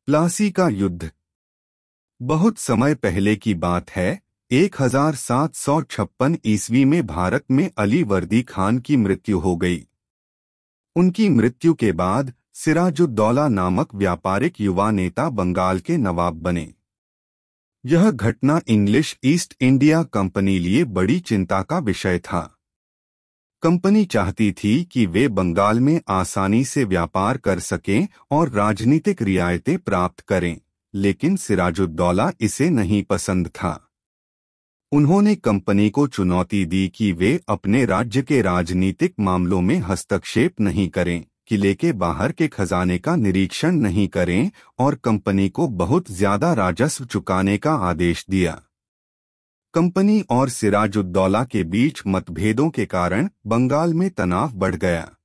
प्लासी का युद्ध। बहुत समय पहले की बात है। 1756 ईस्वी में भारत में अली वर्दी खान की मृत्यु हो गई। उनकी मृत्यु के बाद सिराजुद्दौला नामक व्यापारिक युवा नेता बंगाल के नवाब बने। यह घटना इंग्लिश ईस्ट इंडिया कंपनी लिए बड़ी चिंता का विषय था। कंपनी चाहती थी कि वे बंगाल में आसानी से व्यापार कर सकें और राजनीतिक रियायतें प्राप्त करें, लेकिन सिराजुद्दौला इसे नहीं पसंद था। उन्होंने कंपनी को चुनौती दी कि वे अपने राज्य के राजनीतिक मामलों में हस्तक्षेप नहीं करें, किले के बाहर के खजाने का निरीक्षण नहीं करें और कंपनी को बहुत ज्यादा राजस्व चुकाने का आदेश दिया। कंपनी और सिराजुद्दौला के बीच मतभेदों के कारण बंगाल में तनाव बढ़ गया।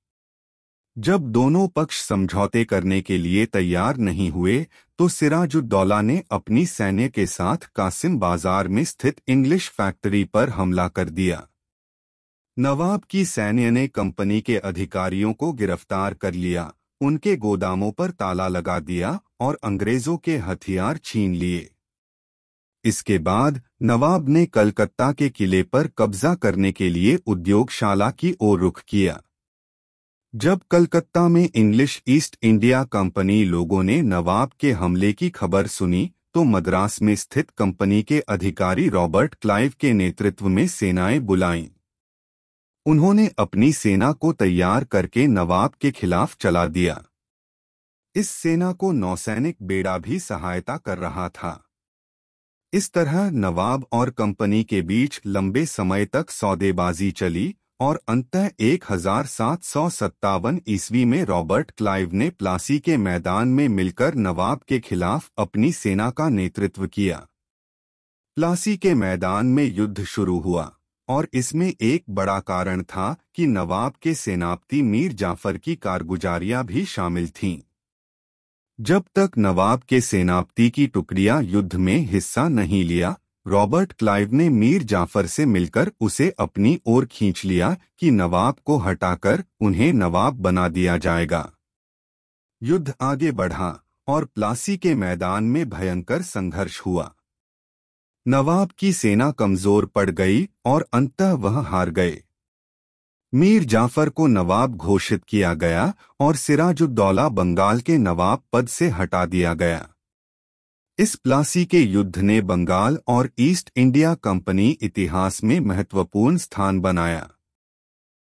जब दोनों पक्ष समझौते करने के लिए तैयार नहीं हुए तो सिराजुद्दौला ने अपनी सैन्य के साथ कासिम बाजार में स्थित इंग्लिश फैक्ट्री पर हमला कर दिया। नवाब की सैन्य ने कंपनी के अधिकारियों को गिरफ्तार कर लिया, उनके गोदामों पर ताला लगा दिया और अंग्रेजों के हथियार छीन लिए। इसके बाद नवाब ने कलकत्ता के किले पर कब्जा करने के लिए उद्योगशाला की ओर रुख किया। जब कलकत्ता में इंग्लिश ईस्ट इंडिया कंपनी लोगों ने नवाब के हमले की खबर सुनी तो मद्रास में स्थित कंपनी के अधिकारी रॉबर्ट क्लाइव के नेतृत्व में सेनाएं बुलाईं। उन्होंने अपनी सेना को तैयार करके नवाब के खिलाफ चला दिया। इस सेना को नौसैनिक बेड़ा भी सहायता कर रहा था। इस तरह नवाब और कंपनी के बीच लंबे समय तक सौदेबाजी चली और अंततः 1757 ईस्वी में रॉबर्ट क्लाइव ने प्लासी के मैदान में मिलकर नवाब के खिलाफ अपनी सेना का नेतृत्व किया। प्लासी के मैदान में युद्ध शुरू हुआ और इसमें एक बड़ा कारण था कि नवाब के सेनापति मीर जाफर की कारगुजारियां भी शामिल थीं। जब तक नवाब के सेनापति की टुकड़ियां युद्ध में हिस्सा नहीं लिया, रॉबर्ट क्लाइव ने मीर जाफर से मिलकर उसे अपनी ओर खींच लिया कि नवाब को हटाकर उन्हें नवाब बना दिया जाएगा। युद्ध आगे बढ़ा और प्लासी के मैदान में भयंकर संघर्ष हुआ। नवाब की सेना कमजोर पड़ गई और अंततः वह हार गए। मीर जाफर को नवाब घोषित किया गया और सिराजुद्दौला बंगाल के नवाब पद से हटा दिया गया। इस प्लासी के युद्ध ने बंगाल और ईस्ट इंडिया कंपनी इतिहास में महत्वपूर्ण स्थान बनाया।